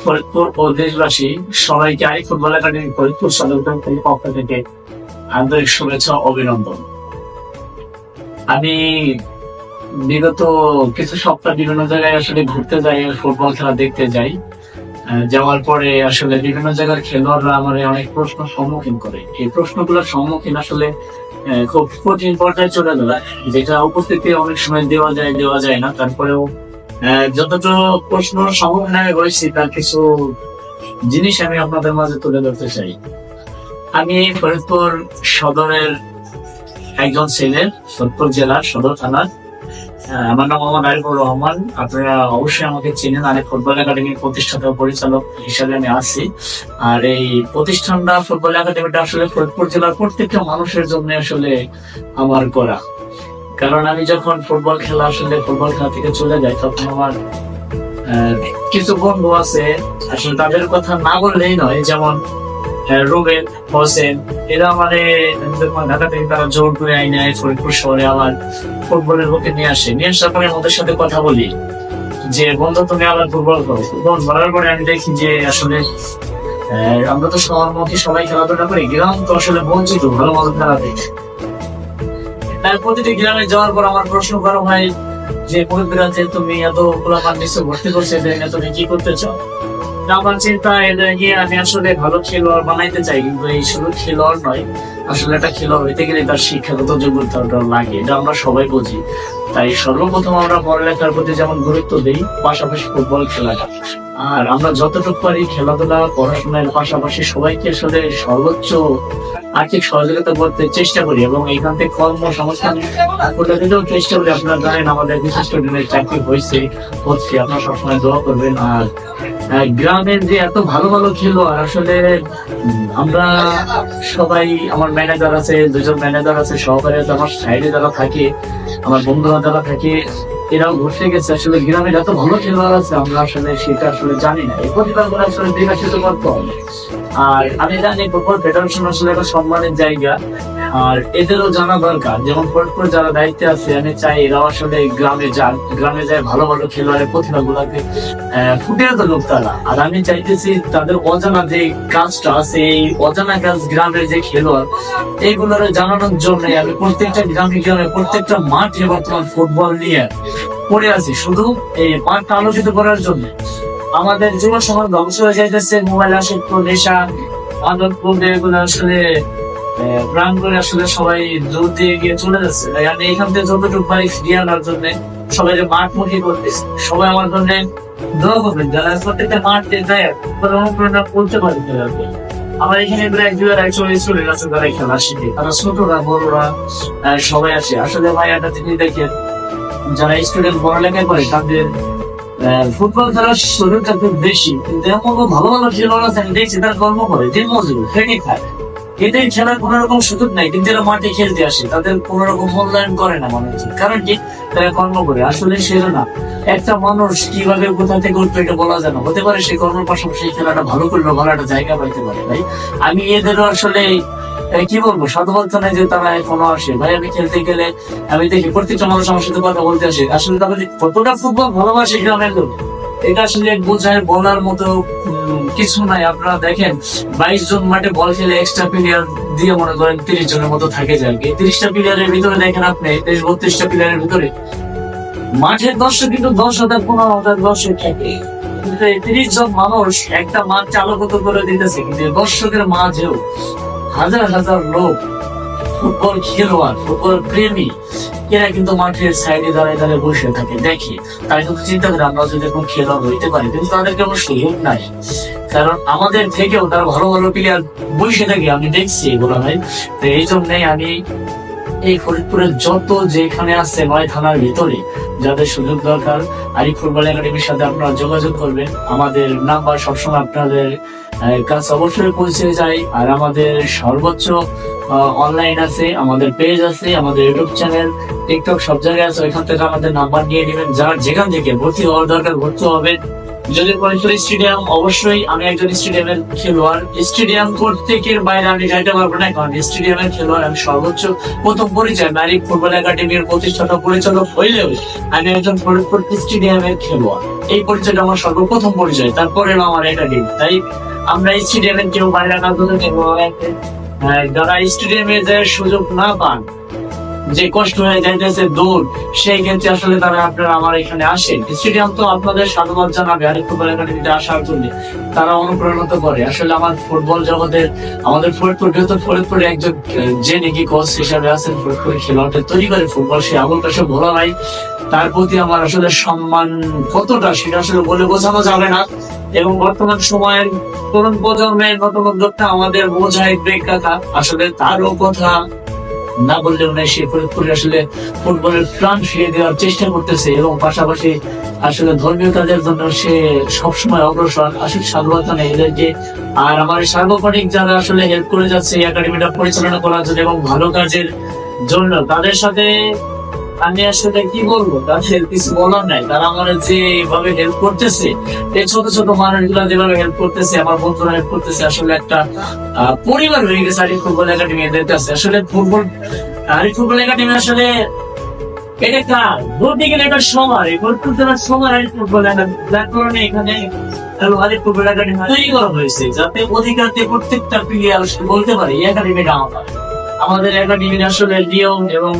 ফরিদপুর ও দেশবাসী সবাইকে Arif football academy Faridpur সদর কমিটির পক্ষ থেকে আন্তরিক শুভেচ্ছা ও অভিনন্দন। আমি বিগত কিছু সপ্তাহ বিভিন্ন জায়গায় আসলে ঘুরতে যাই, ফুটবল খেলা দেখতে যাই। যাওয়ার পরে আসলে বিভিন্ন জায়গার খেলোয়াড়রা আমার অনেক প্রশ্ন সম্মুখীন করে। এই প্রশ্নগুলোর সম্মুখীন আসলে খুব কঠিন পর্যায়ে চলে যায়, যেটা উপস্থিতি অনেক সময় দেওয়া যায় না। তারপরেও যতটা প্রশ্ন সম্মুখীন আমি হয়েছি তার কিছু জিনিস আমি আপনাদের মাঝে তুলে ধরতে চাই। আমি ফরিদপুর সদরের একজন ছেলে, ফরিদপুর জেলার সদর থানার। আমার নাম মোহাম্মদ আরিফুর রহমান। আপনারা অবশ্যই আমাকে চিনেন। আরিফ ফুটবল একাডেমির প্রতিষ্ঠাতা পরিচালক হিসাবে আমি আছি। আর এই প্রতিষ্ঠানটা, ফুটবল একাডেমিটা আসলে ফরিদপুর জেলার প্রত্যেকটা মানুষের জন্য আসলে আমার করা। কারণ আমি যখন ফুটবল খেলা থেকে চলে যাই, তখন আমার কিছু বন্ধু আছে, আসলে তাদের কথা না বললেই নয়, যেমন রুবেল, হোসেন, এরা ঢাকা থেকে তারা জোর করে আইনে ফরিদপুর শহরে আমার ফুটবলের পক্ষে নিয়ে আসার পরে আমাদের সাথে কথা বলি যে বন্ধু তুমি আবার ফুটবল করো। বলার পরে আমি দেখি যে আসলে আমরা তো শহরমুখী সবাই খেলাধুলা করি, গ্রাম তো আসলে বঞ্চিত ভালো মতো খেলা দেখে। তার প্রতিটি গ্রামে যাওয়ার পর আমার প্রশ্ন করা হয় যে যে তুমি এত গোলাপান নিশ্চয় ভর্তি করছে, তুমি কি করতে চাও? আমার চিন্তা গিয়ে আমি আসলে ভালো খেলোয়াড় বানাইতে চাই, কিন্তু এই শুধু খেলোয়াড় নয়, আসলে একটা খেলোয়াড় হইতে গেলে তার শিক্ষাগত যোগ্যতা লাগে, এটা আমরা সবাই বুঝি। তাই সর্বপ্রথম আমরা পড়ালেখার প্রতি যেমন গুরুত্ব দিই, পাশাপাশি ফুটবল খেলাটা। আর আমরা যতটুকু পারি খেলাধুলা পড়াশোনার পাশাপাশি সবাইকে আসলে সর্বোচ্চ আর্থিক সহযোগিতা করতে চেষ্টা করি এবং এখান থেকে কর্মসংস্থান করতে দিতেও চেষ্টা করি। আপনারা জানেন আমাদের বিশিষ্ট দিনের চাকরি হচ্ছে, আপনারা সবসময় দোয়া করবেন। আর গ্রামের যে এত ভালো ভালো খেলোয়াড়, আসলে আমরা সবাই, আমার ম্যানেজার আছে, দুজন ম্যানেজার আছে, সহকারী আছে, আমার সাইডে যারা থাকে, আমার বন্ধুরা যারা থাকে, এরাও ঘুরতে গেছে। আসলে গ্রামের এত ভালো খেলোয়াড় আছে, আমরা আসলে সেটা আসলে জানি না। এই প্রতিভাগুলো আসলে বিকশিত করতে হবে। আর আমি জানি ফুটবল ফেডারেশন আসলে একটা সম্মানের জায়গা, আর এদেরও জানা দরকার। যেমন ফরিদপুর যারা দায়িত্বে আছে, আমি চাই এরাও আসলে গ্রামে যায় ভালো ভালো খেলোয়াড়ের প্রতিভাগুলোকে ফুটিয়ে তুলুক তারা। আর আমি চাইতেছি তাদের অজানা যে কাজটা আছে, এই অজানা কাজ গ্রামের যে খেলোয়াড়, এইগুলোর জানানোর জন্য আমি প্রত্যেকটা গ্রামে প্রত্যেকটা মাঠে বর্তমান ফুটবল নিয়ে পড়ে আছি, শুধু এই মাঠটা আলোচিত করার জন্য। আমাদের যুব সমাজ ধ্বংস হয়ে যাইতেছে, মোবাইল আসক্ত, নেশা, আনন্দ, এগুলো আসলে প্রাণ করে আসলে সবাই দূর দিয়ে গিয়ে চলে যাচ্ছে। তাই আমি এখান থেকে যতটুকু পারি ফিরিয়ে আনার জন্য সবাইকে মাঠমুখী করতেছি। সবাই আমার জন্য দোয়া করবেন, যারা প্রত্যেকটা মাঠ দেয় অনুপ্রেরণা করতে পারি। আমার এখানে প্রায় 240 স্টুডেন্ট আছে যারা খেলা শিখে, তারা ছোটরা বড়রা সবাই আসে। আসলে ভাই একটা জিনিস দেখেন, যারা স্টুডেন্ট পড়ালেখা করে তাদের ফুটবল খেলার সুযোগটা খুব বেশি, কিন্তু এমন ভালো ভালো খেলোয়াড় আছে আমি দেখছি তারা কর্ম করে, দিন মজুরি ট্রেনিং খায়, এদের খেলার কোন রকম সুযোগ নাই, কিন্তু এরা মাঠে খেলতে আসে, তাদের কোন রকম মূল্যায়ন করে না মানুষ। কারণ কি? তারা কর্ম করে। আসলে সেটা না, একটা মানুষ কিভাবে কোথা থেকে উঠবে এটা বলা যায় না। হতে পারে সেই কর্মের পাশাপাশি খেলাটা ভালো করলো, ভালো একটা জায়গা পাইতে পারে। ভাই আমি এদেরও আসলে কি বলবো, সাধুবাদ জানাই যে তারা এখনো আসে। ভাই আমি খেলতে গেলে আমি দেখি প্রত্যেকটা মানুষ আমার সাথে কথা বলতে আসে। আসলে তাদের কতটা ফুটবল ভালোবাসে গ্রামের লোক, এটা আসলে বোঝায় বলার মতো কিছু নাই। আপনারা দেখেন 22 জন মাঠে বল খেলে এক্সট্রা প্লেয়ার দিয়ে মনে করেন 30 জনের মতো থাকে যায়। 30টা প্লেয়ারের ভিতরে দেখেন আপনি 32টা প্লেয়ারের ভিতরে মাঠের দর্শক কিন্তু 10,000 15,000 দর্শক থাকে, কিন্তু 30 জন মানুষ একটা মাঠ চালকতা করে দিতেছে। কিন্তু দর্শকের মাঝেও হাজার হাজার লোক, ফুটবল খেলোয়াড়, ফুটবল প্রেমী, এরা কিন্তু মাঠের সাইডে দাঁড়িয়ে বসে থাকে। দেখি তারা কিন্তু চিন্তা করে আমরা যদি এরকম খেলোয়াড় হইতে পারি, কিন্তু তাদের কোনো সুযোগ নাই। কারণ আমাদের থেকেও তারা ভালো ভালো প্লেয়ার বসে থাকে, আমি দেখছি এগুলো ভাই। তো এই জন্যই আমি এই ফরিদপুরের যত যেখানে আছে 9 থানার ভিতরে যাদের সুযোগ দরকার, আরিফ ফুটবল একাডেমির সাথে আপনারা যোগাযোগ করবেন। আমাদের নাম্বার সবসময় আপনাদের কাছে অবশ্যই পৌঁছে যায়। আর আমাদের সর্বোচ্চ অনলাইন আছে, আমাদের পেজ আছে, আমাদের ইউটিউব চ্যানেল, টিকটক সব জায়গায় আছে। ওইখান থেকে আমাদের নাম্বার নিয়ে নেবেন। যার যেখান থেকে ভর্তি হওয়ার দরকার ভর্তি হবে, যদি ফরিদপুর স্টেডিয়াম, অবশ্যই আমি একজন স্টেডিয়ামের খেলোয়াড়। স্টেডিয়াম প্রত্যেকের বাইরে আমি যাইতে পারবো না, কারণ স্টেডিয়ামের খেলোয়াড় আমি সর্বোচ্চ প্রথম পরিচয় নারী ফুটবল একাডেমির প্রতিষ্ঠাতা পরিচালক হইলেও আমি একজন ফরিদপুর স্টেডিয়ামের খেলোয়াড়। এই পরিচয়টা আমার সর্বপ্রথম পরিচয়, তারপরে আমার একাডেমি। তাই আমরা স্টেডিয়ামের কেউ বাইরে না করলে যারা স্টেডিয়ামে যে সুযোগ না পান, যে কষ্ট হয়ে যাইতেছে দূর, সেই ক্ষেত্রে আসলে তারা আপনারা আমার এখানে আসেন। স্টেডিয়াম তো আপনাদের সাধুবাদ জানাবে আরেক ফুটবল একাডেমিতে আসার জন্য, তারা অনুপ্রাণিত করে। আসলে আমার ফুটবল জগতের, আমাদের ফরিদপুর বৃহত্তর ফরিদপুরে একজন যে নাকি কোচ হিসাবে আছেন, ফরিদপুর খেলোয়াড়দের তৈরি করে ফুটবল, সে আবুল কাশেম ভোলা ভাই, তার প্রতি আমার আসলে সম্মান কতটা সেটা আসলে বলে বোঝানো যাবে না। এবং বর্তমান সময়ের তরুণ প্রজন্মের নতুন উদ্যোক্তা আমাদের মোজাহিদ বেগ কাকা, আসলে তারও কথা না বললেও নাই। সে ফরিদপুরে আসলে ফুটবলের প্রাণ ফিরিয়ে দেওয়ার চেষ্টা করতেছে এবং পাশাপাশি আসলে ধর্মীয় কাজের জন্য সে সবসময় অগ্রসর। আসলে সাধুবাদ জানাই এদেরকে। আর আমার সার্বক্ষণিক যারা আসলে হেল্প করে যাচ্ছে এই একাডেমিটা পরিচালনা করার জন্য এবং ভালো কাজের জন্য, তাদের সাথে আমি আসলে কি বলবো, তাদের কিছু বলার নাই। তারা আমার যেভাবে হেল্প করতেছে, এই ছোট ছোট মানুষগুলা যেভাবে হেল্প করতেছে, আমার বন্ধুরা হেল্প করতেছে, আসলে একটা পরিবার হয়ে গেছে আরিফ ফুটবল একাডেমি এদের কাছে। আসলে আরিফ ফুটবল একাডেমি আসলে এটা কার বলতে গেলে এটা সবার, এই ফরিদপুর জেলার সবার আরিফ ফুটবল একাডেমি। যার কারণে এখানে আরিফ ফুটবল একাডেমি তৈরি করা হয়েছে, যাতে অধিকার দিয়ে প্রত্যেকটা প্লেয়ার বলতে পারে এই একাডেমিটা আমার। আমাদের একাডেমির আসলে নিয়ম এবং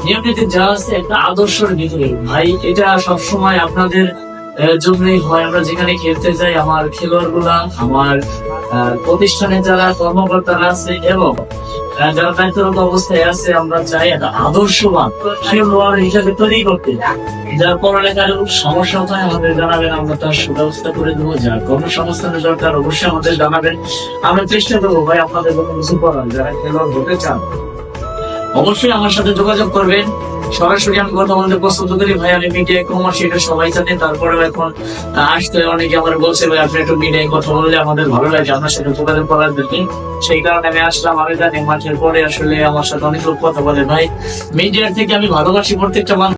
নিয়ম নীতি যা আছে একটা আদর্শের ভিতরে ভাই, এটা সবসময় আপনাদের জন্যই হয়। আমরা যেখানে খেলতে যাই, আমার খেলোয়াড় গুলা, আমার প্রতিষ্ঠানে যারা কর্মকর্তারা আছে এবং যারা দায়িত্বরত অবস্থায় আছে, আমরা চাই একটা আদর্শবান খেলোয়াড় হিসাবে তৈরি করতে। যার পড়ালেখার সমস্যা হয় আমাদের জানাবেন, আমরা তার সুব্যবস্থা করে দেবো। যার কর্মসংস্থানের দরকার অবশ্যই আমাদের জানাবেন, আমরা চেষ্টা করবো ভাই আপনাদের কোনো কিছু করার। যারা খেলোয়াড় হতে চান অবশ্যই আমার সাথে যোগাযোগ করবেন। সরাসরি আমি কথা বলতে পছন্দ করি ভাই, আমি মিডিয়ায় কম আসি, এটা সবাই জানে। তারপরেও এখন আসতে অনেকে আমার বলছে ভাই আপনি একটু মিডিয়ায় কথা বললে আমাদের ভালো লাগে, আপনার সাথে যোগাযোগ করার জন্য। সেই কারণে আমি আসলাম। আমি জানি মাঠের পরে আসলে আমার সাথে অনেক লোক কথা বলে ভাই, মিডিয়ার থেকে আমি ভালোবাসি প্রত্যেকটা মানুষ।